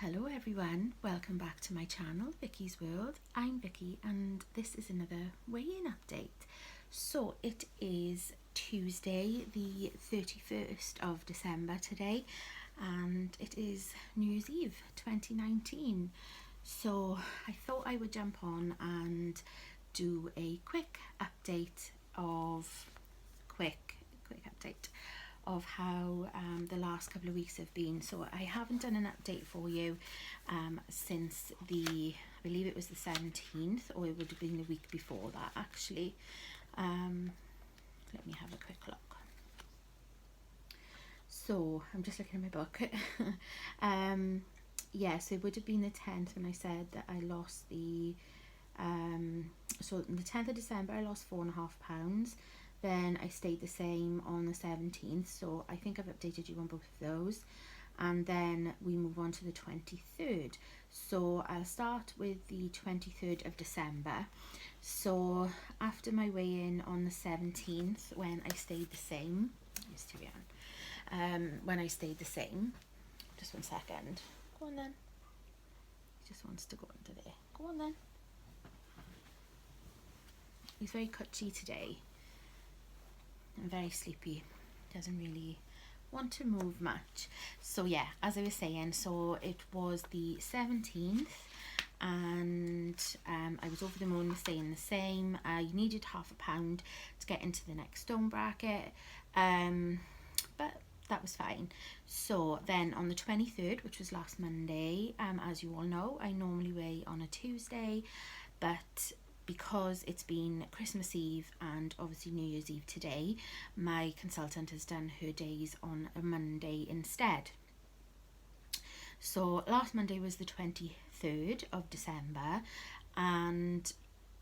Hello everyone, welcome back to my channel, Vicky's World. I'm Vicky and this is another weigh-in update. So it is Tuesday the 31st of December today and it is New Year's Eve 2019. So I thought I would jump on and do a quick update of how the last couple of weeks have been. So I haven't done an update for you since I believe it was the 17th, or it would have been the week before that actually. Let me have a quick look. So I'm just looking at my book. Yeah, so it would have been the 10th when I said that I lost so on the 10th of December I lost 4.5 pounds. Then I stayed the same on the 17th, so I think I've updated you on both of those. And then we move on to the 23rd. So I'll start with the 23rd of December. So after my weigh-in on the 17th, when I stayed the same, when I stayed the same, just 1 second. Go on then. He just wants to go into there. Go on then. He's very cutchy today. I'm very sleepy, doesn't really want to move much. So yeah, as I was saying, so it was the 17th and I was over the moon staying the same. I needed £0.5 pound to get into the next stone bracket, but that was fine. So then on the 23rd, which was last Monday, as you all know, I normally weigh on a Tuesday, but because it's been Christmas Eve and obviously New Year's Eve today, my consultant has done her days on a Monday instead. So last Monday was the 23rd of December, and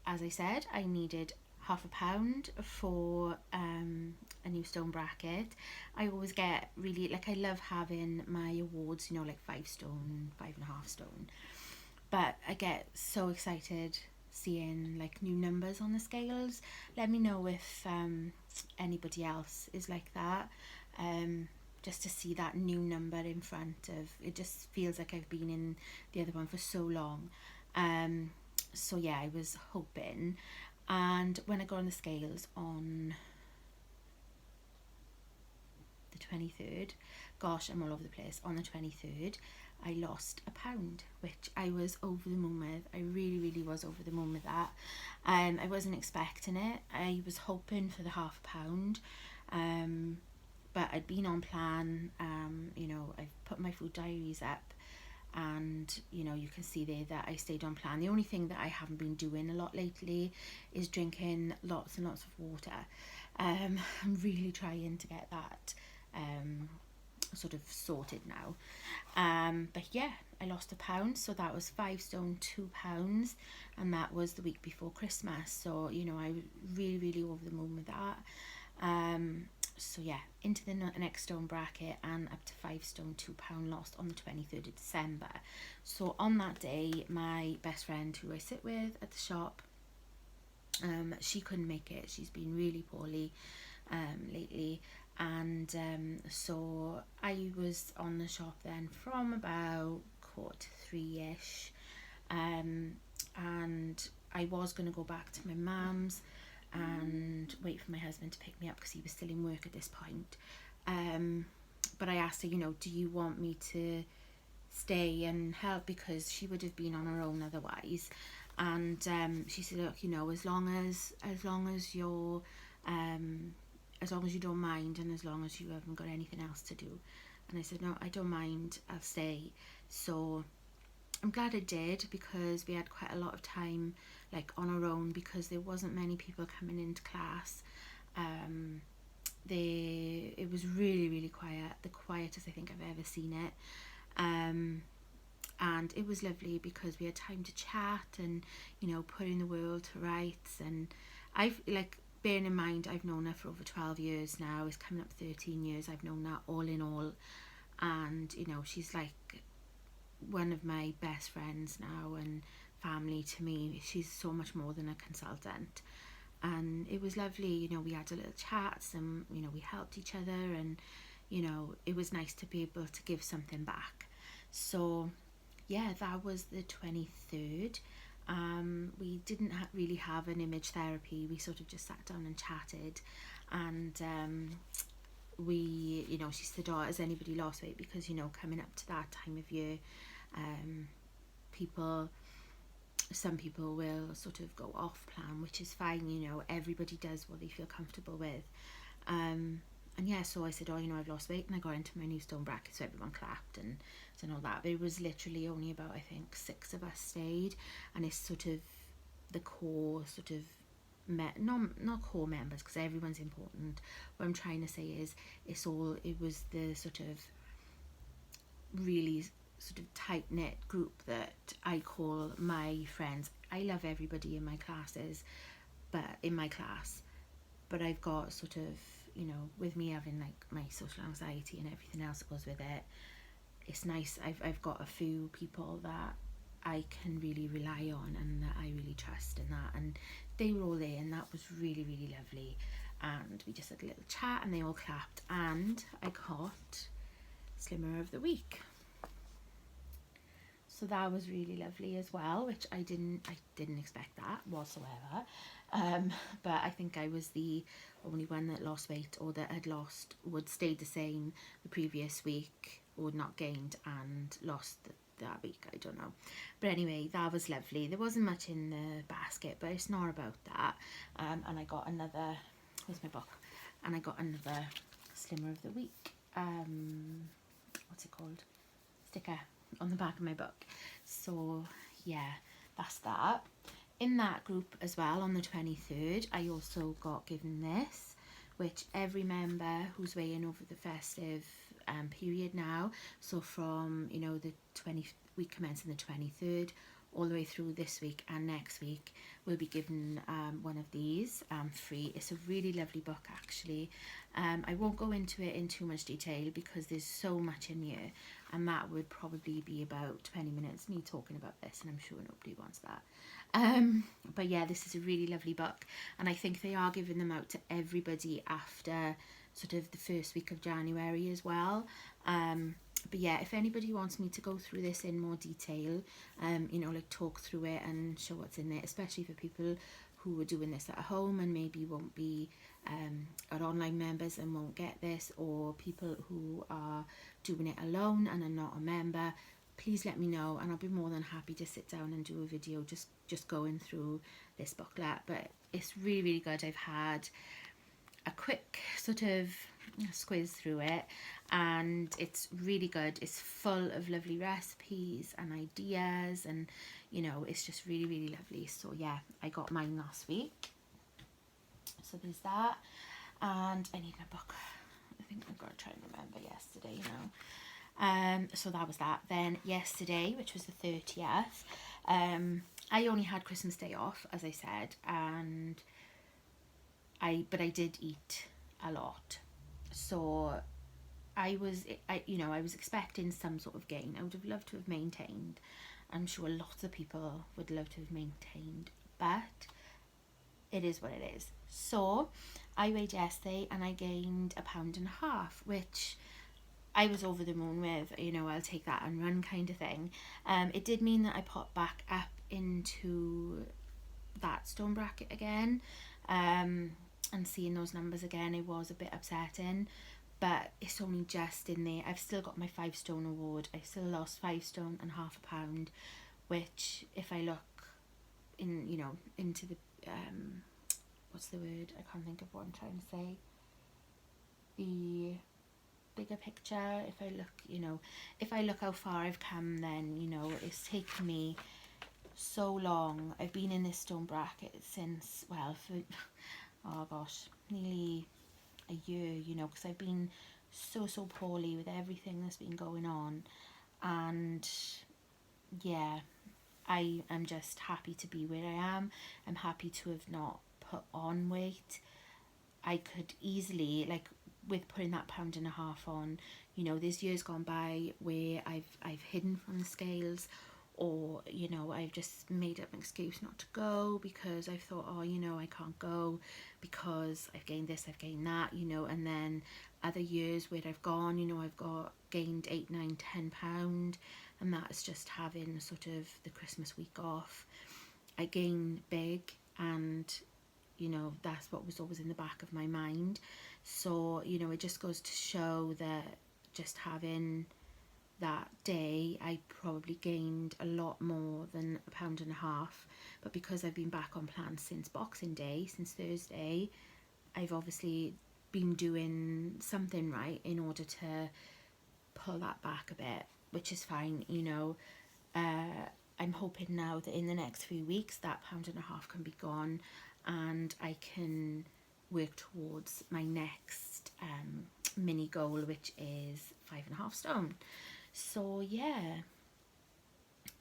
as I said, I needed £0.5 pound for a new stone bracket. I always get really, like, I love having my awards, you know, like 5 stone, 5.5 stone, but I get so excited seeing like new numbers on the scales. Let me know if anybody else is like that, just to see that new number in front of it. Just feels like I've been in the other one for so long. So yeah, I was hoping, and when I got on the scales on the 23rd, gosh, I'm all over the place, on the 23rd I lost £1 pound, which I was over the moon with. I really was over the moon with that. I wasn't expecting it. I was hoping for the £0.5 pound, but I'd been on plan. You know, I've put my food diaries up, and you know, you can see there that I stayed on plan. The only thing that I haven't been doing a lot lately is drinking lots and lots of water. I'm really trying to get that sort of sorted now. But yeah, I lost £1 pound, so that was 5 stone 2 pounds, and that was the week before Christmas. So you know, I was really over the moon with that. So yeah, into the next stone bracket and up to 5 stone 2 pound lost on the 23rd of December. So on that day, my best friend who I sit with at the shop, she couldn't make it. She's been really poorly lately, and so I was on the shop then from about 2:45ish, and I was going to go back to my mum's and wait for my husband to pick me up because he was still in work at this point. But I asked her, you know, do you want me to stay and help, because she would have been on her own otherwise. And she said, look, you know, as long as you're as long as you don't mind, and as long as you haven't got anything else to do. And I said, no, I don't mind, I'll stay. So I'm glad I did, because we had quite a lot of time like on our own, because there wasn't many people coming into class. It was really quiet, the quietest I think I've ever seen it. And it was lovely because we had time to chat and, you know, putting the world to rights. And I've, like, bearing in mind I've known her for over 12 years now, it's coming up 13 years I've known her all in all, and you know, she's like one of my best friends now and family to me. She's so much more than a consultant, and it was lovely. You know, we had a little chats, and you know, we helped each other, and you know, it was nice to be able to give something back. So yeah, that was the 23rd. We didn't really have an image therapy. We sort of just sat down and chatted, and we, she said, oh, has anybody lost weight? Because, coming up to that time of year, um, some people will sort of go off plan, which is fine. Everybody does what they feel comfortable with. And yeah, so I said, oh, I've lost weight, and I got into my new stone bracket, so everyone clapped and all that. But it was literally only about, I think, 6 of us stayed, and it's sort of the core sort of not core members, because everyone's important. What I'm trying to say is it was the sort of really sort of tight knit group that I call my friends. I love everybody in my classes, but in my class, but I've got sort of, with me having like my social anxiety and everything else that goes with it, it's nice. I've got a few people that I can really rely on and that I really trust, and they were all there, and that was really, really lovely. And we just had a little chat, and they all clapped, and I got Slimmer of the Week. So that was really lovely as well, which I didn't expect that whatsoever. But I think I was the only one that lost weight, or that had stayed the same the previous week, or not gained and lost that week. I don't know. But anyway, that was lovely. There wasn't much in the basket, but it's not about that. And I got another, where's my book? And I got another Slimmer of the Week. What's it called? Sticker on the back of my book. So yeah, that's that. In that group as well, on the 23rd, I also got given this, which every member who's weighing over the festive period now, so from the week commencing the 23rd all the way through this week and next week, will be given one of these free. It's a really lovely book, actually. I won't go into it in too much detail because there's so much in here, and that would probably be about 20 minutes me talking about this, and I'm sure nobody wants that. But yeah, this is a really lovely book, and I think they are giving them out to everybody after sort of the first week of January as well. But yeah, if anybody wants me to go through this in more detail, like talk through it and show what's in it, especially for people who are doing this at home and maybe won't be are online members and won't get this, or people who are doing it alone and are not a member, please let me know, and I'll be more than happy to sit down and do a video just going through this booklet. But it's really, really good. I've had a quick sort of squiz through it, and it's really good. It's full of lovely recipes and ideas, and it's just really, really lovely. So yeah, I got mine last week, so there's that. And I need my book. I think I've got to try and remember yesterday now. So that was that. Then yesterday, which was the 30th, I only had Christmas Day off, as I said, and but I did eat a lot. So I was expecting some sort of gain. I would have loved to have maintained. I'm sure lots of people would love to have maintained, but it is what it is. So I weighed yesterday and I gained 1.5 pounds, which I was over the moon with. I'll take that and run kind of thing. It did mean that I popped back up into that stone bracket again, and seeing those numbers again, it was a bit upsetting, but it's only just in there. I've still got my 5 stone award. I still lost 5 stone and 0.5 pound, which if I look into the what's the word? I can't think of what I'm trying to say. The bigger picture, if I look how far I've come, then it's taken me so long. I've been in this stone bracket since, oh gosh, nearly a year, because I've been so poorly with everything that's been going on. And yeah, I am just happy to be where I am. I'm happy to have not put on weight. I could easily, with putting that 1.5 pound on, there's years gone by where I've hidden from the scales, or I've just made up an excuse not to go because I thought, I can't go because I've gained this, I've gained that, and then other years where I've gone, I've gained 8, 9, 10 pound, and that is just having sort of the Christmas week off. I gain big, and you know, that's what was always in the back of my mind. So, you know, it just goes to show that just having that day, I probably gained a lot more than a pound and a half. But because I've been back on plan since Boxing Day, since Thursday, I've obviously been doing something right in order to pull that back a bit, which is fine, you know. I'm hoping now that in the next few weeks that pound and a half can be gone, and I can work towards my next mini goal, which is 5.5 stone. So yeah,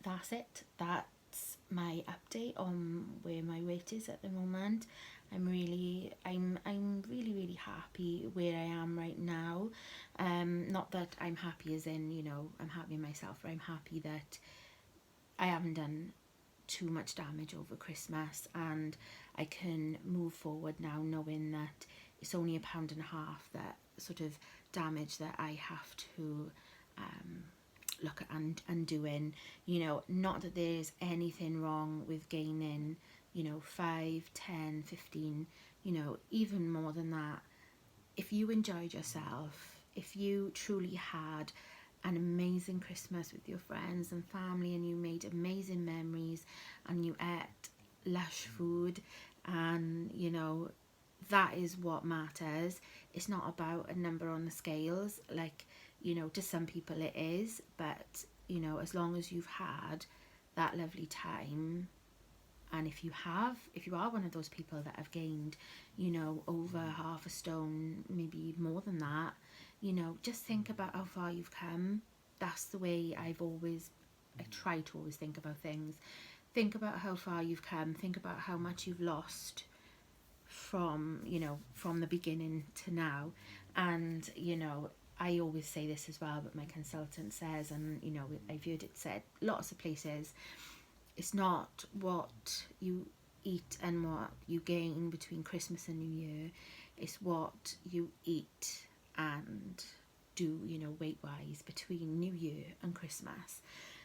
that's it. That's my update on where my weight is at the moment. I'm really happy where I am right now. Not that I'm happy as in, you know, I'm happy in myself, but I'm happy that I haven't done too much damage over Christmas, and I can move forward now knowing that it's only a pound and a half, that sort of damage that I have to look at undoing. You know, not that there's anything wrong with gaining, you know, 5, 10, 15, you know, even more than that. If you enjoyed yourself, if you truly had an amazing Christmas with your friends and family, and you made amazing memories, and you ate lush food, and you know, that is what matters. It's not about a number on the scales, like, you know, to some people it is, but you know, as long as you've had that lovely time, and if you are one of those people that have gained, you know, over half a stone, maybe more than that, you know, just think about how far you've come. That's the way I try to always think about things. Think about how far you've come. Think about how much you've lost from, you know, from the beginning to now. And, you know, I always say this as well, but my consultant says, and, you know, I've heard it said lots of places, it's not what you eat and what you gain between Christmas and New Year. It's what you eat and do, you know, weight-wise between New Year and Christmas.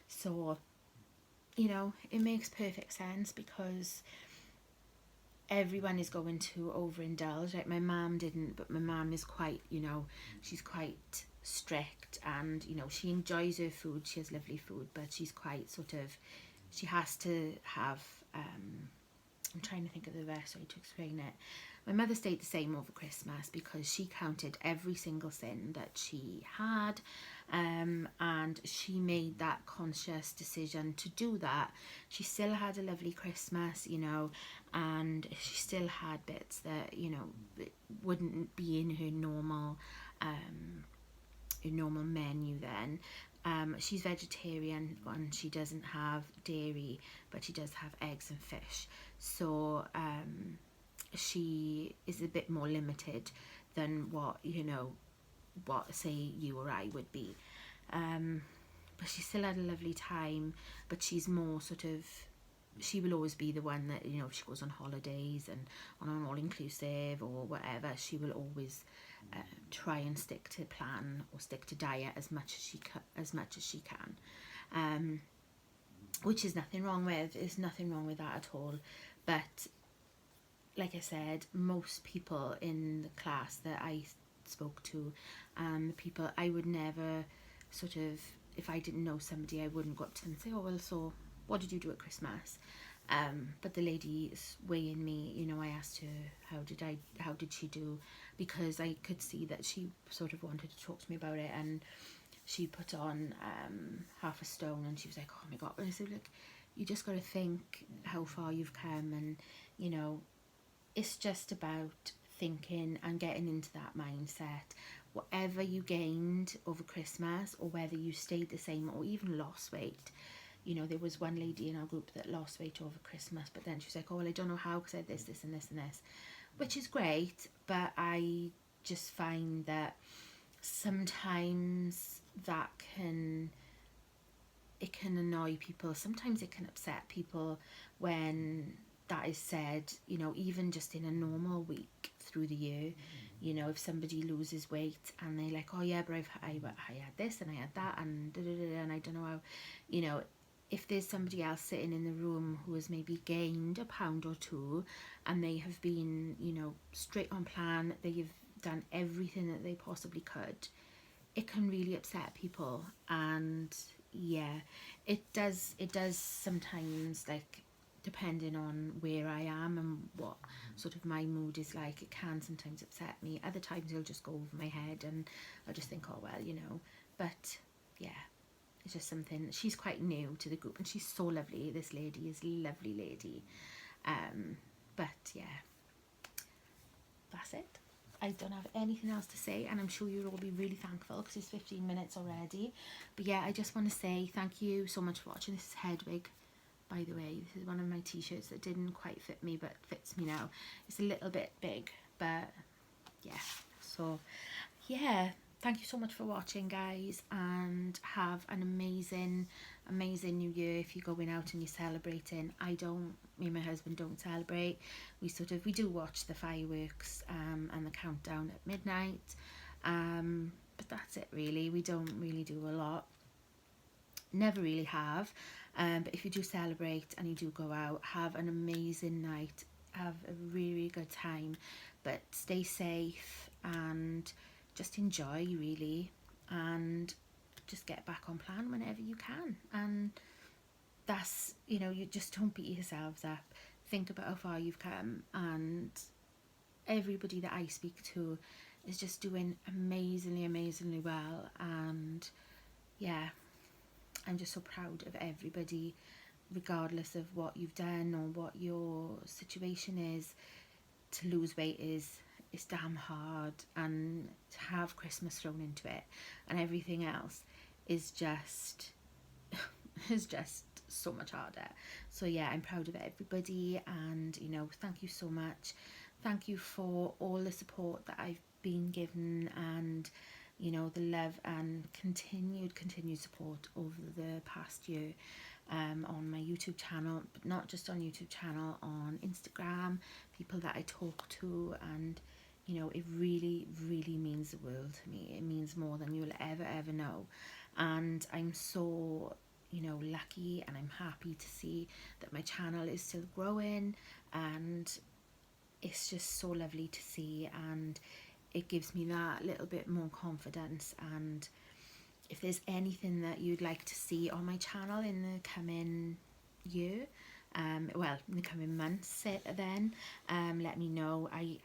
So, you know, it makes perfect sense, because everyone is going to overindulge. Like, my mum didn't, but my mum is quite, you know, she's quite strict, and, you know, she enjoys her food. She has lovely food, but she's quite sort of, she has to have, I'm trying to think of the best way to explain it. My mother stayed the same over Christmas because she counted every single sin that she had, and she made that conscious decision to do that. She still had a lovely Christmas, you know, and she still had bits that, you know, wouldn't be in her normal menu then. She's vegetarian, and she doesn't have dairy, but she does have eggs and fish. So she is a bit more limited than what, you know, what say you or I would be. But she still had a lovely time, but she's more sort of, she will always be the one that, you know, if she goes on holidays and on an all-inclusive or whatever, she will always try and stick to plan or stick to diet as much as she can, which is nothing wrong with. There's nothing wrong with that at all. But like I said, most people in the class that I spoke to, people, I would never sort of, if I didn't know somebody, I wouldn't go up to them and say, oh well, so what did you do at Christmas? But the lady weighing me, you know, I asked her how did she do, because I could see that she sort of wanted to talk to me about it, and she put on half a stone, and she was like, oh my god. And I said, look, you just got to think how far you've come, and you know, it's just about thinking and getting into that mindset. Whatever you gained over Christmas, or whether you stayed the same or even lost weight. You know, there was one lady in our group that lost weight over Christmas, but then she was like, oh well, I don't know how, because I had this and this and this, which is great, but I just find that sometimes that it can annoy people. Sometimes it can upset people when that is said, you know, even just in a normal week through the year. you know, if somebody loses weight and they're like, oh yeah, but I had this and I had that and da, da, da, da, and I don't know how, you know, if there's somebody else sitting in the room who has maybe gained a pound or two and they have been, you know, straight on plan, they've done everything that they possibly could, it can really upset people. And yeah, it does sometimes, like, depending on where I am and what sort of my mood is like, it can sometimes upset me. Other times it'll just go over my head and I'll just think, oh well, you know. But yeah, it's just something. She's quite new to the group and she's so lovely. This lady is a lovely lady. But yeah, that's it. I don't have anything else to say, and I'm sure you'll all be really thankful because it's 15 minutes already. But yeah, I just want to say thank you so much for watching. This is Hedwig, by the way. This is one of my t-shirts that didn't quite fit me but fits me now. It's a little bit big, but yeah. So yeah, thank you so much for watching, guys, and have an amazing new year. If you're going out and you're celebrating, me and my husband don't celebrate. We do watch the fireworks and the countdown at midnight, but that's it really. We don't really do a lot, never really have. But if you do celebrate and you do go out, have an amazing night, have a really, really good time, but stay safe and just enjoy, really, and just get back on plan whenever you can. And that's, you know, you just don't beat yourselves up. Think about how far you've come, and everybody that I speak to is just doing amazingly well. And yeah, I'm just so proud of everybody, regardless of what you've done or what your situation is. To lose weight is damn hard, and to have Christmas thrown into it and everything else is just is just so much harder. So yeah, I'm proud of everybody, and you know, thank you so much. Thank you for all the support that I've been given, and you know, the love and continued support over the past year, on my YouTube channel, but not just on YouTube channel, on Instagram, people that I talk to. And you know, it really means the world to me. It means more than you'll ever know. And I'm so, you know, lucky, and I'm happy to see that my channel is still growing, and it's just so lovely to see, and it gives me that little bit more confidence. And if there's anything that you'd like to see on my channel in the coming year, well, in the coming months, then let me know. I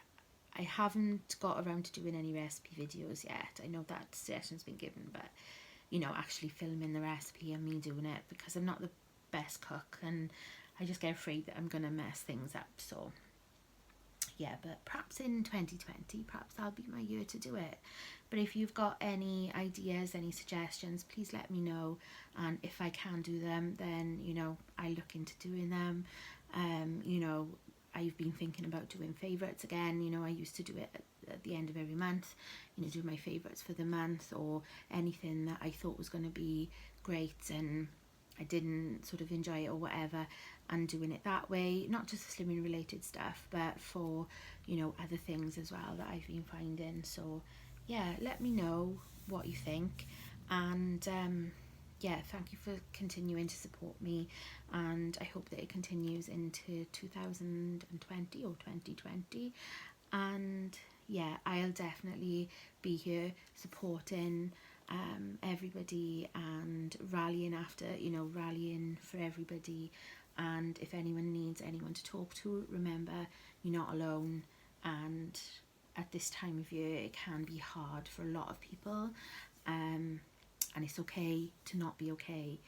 haven't got around to doing any recipe videos yet. I know that suggestion's been given, but you know, actually filming the recipe and me doing it, because I'm not the best cook and I just get afraid that I'm gonna mess things up. So yeah, but perhaps in 2020, perhaps that'll be my year to do it. But if you've got any ideas, any suggestions, please let me know, and if I can do them, then you know, I look into doing them. You know, I've been thinking about doing favourites again. You know, I used to do it at the end of every month, you know, do my favourites for the month, or anything that I thought was going to be great and I didn't sort of enjoy it or whatever, and doing it that way, not just the slimming related stuff, but for, you know, other things as well that I've been finding. So yeah, let me know what you think, and yeah, thank you for continuing to support me, and I hope that it continues into 2020 or 2020. And yeah, I'll definitely be here supporting everybody and rallying after, you know, rallying for everybody. And if anyone needs anyone to talk to, remember, you're not alone. And at this time of year, it can be hard for a lot of people, and it's okay to not be okay.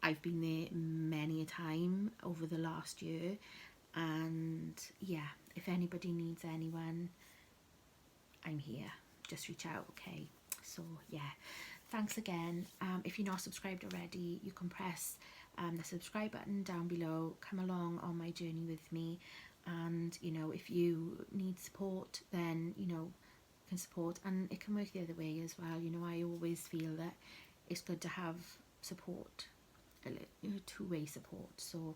I've been there many a time over the last year, and yeah, if anybody needs anyone, I'm here. Just reach out, okay? So yeah, thanks again. If you're not subscribed already, you can press the subscribe button down below. Come along on my journey with me, and you know, if you need support, then you know, you can support, and it can work the other way as well. You know, I always feel that it's good to have support, two-way support. So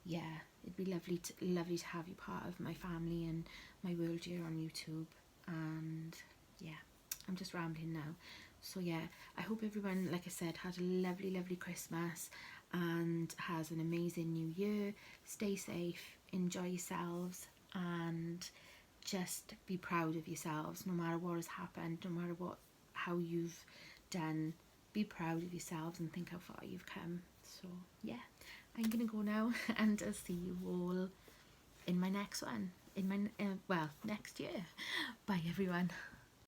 yeah, it'd be lovely to have you part of my family and my world here on YouTube. and yeah, I'm just rambling now. So yeah, I hope everyone, like I said, had a lovely Christmas and has an amazing new year. Stay safe, enjoy yourselves, and just be proud of yourselves no matter what has happened, no matter how you've done. Be proud of yourselves and think how far you've come. So yeah, I'm gonna go now and I'll see you all in my next one, in my next year. Bye everyone.